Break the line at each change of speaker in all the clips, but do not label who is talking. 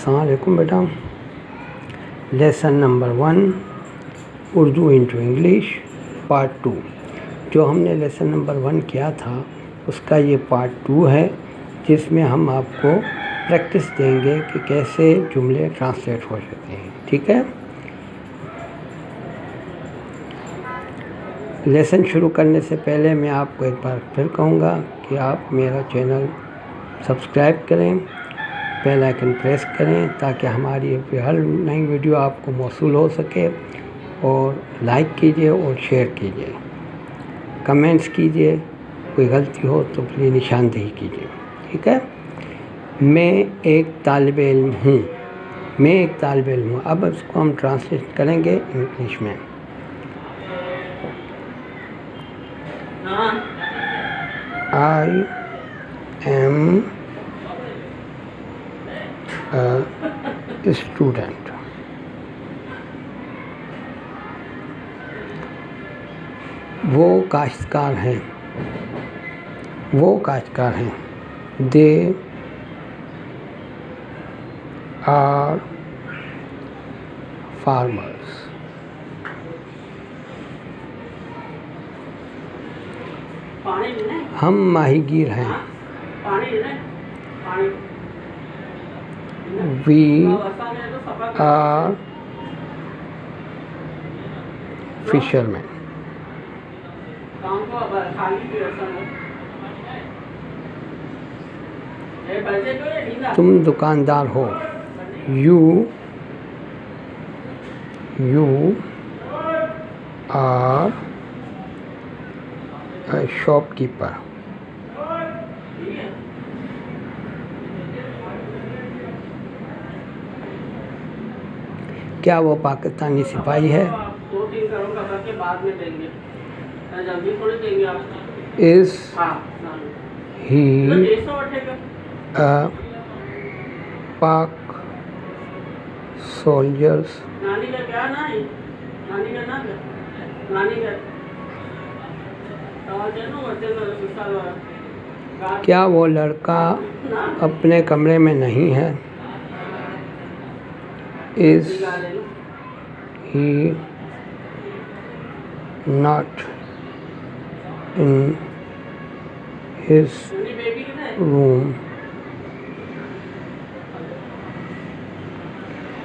अस्सलाम वालेकुम बेटा। Lesson number 1 Urdu into English part 2। जो हमने लेसन नंबर 1 किया था उसका ये पार्ट 2 है, जिसमें हम आपको प्रैक्टिस देंगे कि कैसे जुमले ट्रांसलेट हो सकते हैं। ठीक है, लेसन शुरू करने से पहले मैं आपको एक बार फिर कहूँगा कि आप मेरा चैनल सब्सक्राइब करें, बेल आइकन प्रेस करें ताकि हमारी हर नई वीडियो आपको मौसूल हो सके, और लाइक कीजिए और शेयर कीजिए, कमेंट्स कीजिए, कोई गलती हो तो प्लीज़ निशानदेही कीजिए। ठीक है, मैं एक तालिब इल्म हूँ। अब इसको हम ट्रांसलेट करेंगे इंग्लिश में। I am a student. वो काश्तकार हैं। They are farmers. हम माहीगीर हैं। We are fishermen. तुम दुकानदार हो। You are a shopkeeper. क्या वो पाकिस्तानी सिपाही है? Is he a Pak soldiers? क्या वो लड़का अपने कमरे में नहीं है? Is he not in his room?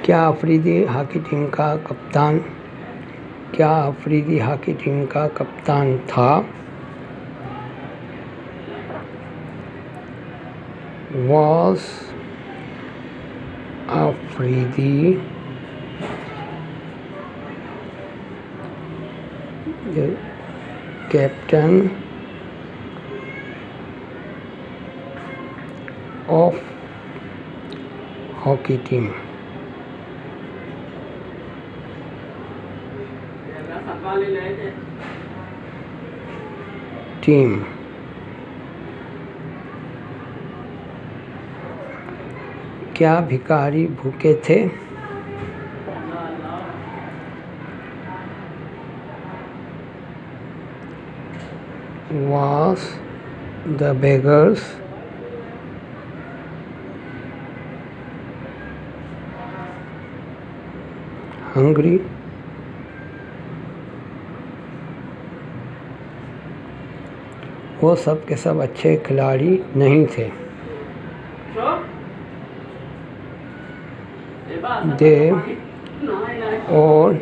क्या अफरीदी हॉकी टीम का कप्तान था? Was Afridi the captain of hockey team? क्या भिखारी भूखे थे? Was the beggars hungry? वो सब के सब अच्छे खिलाड़ी नहीं थे। They all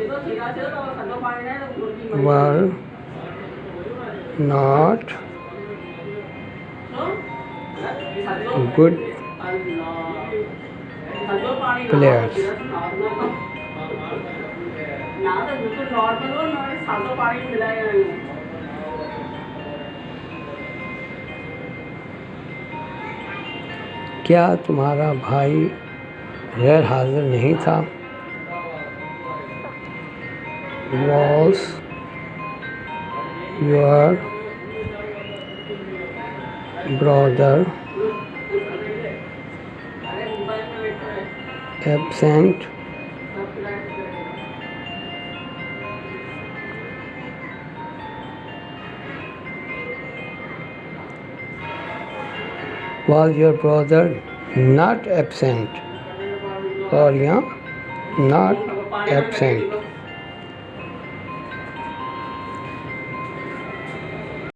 were not good players. क्या तुम्हारा भाई गैर हाजिर नहीं था? Was your brother absent? Was your brother not absent? और यहाँ नॉट एब्सेंट।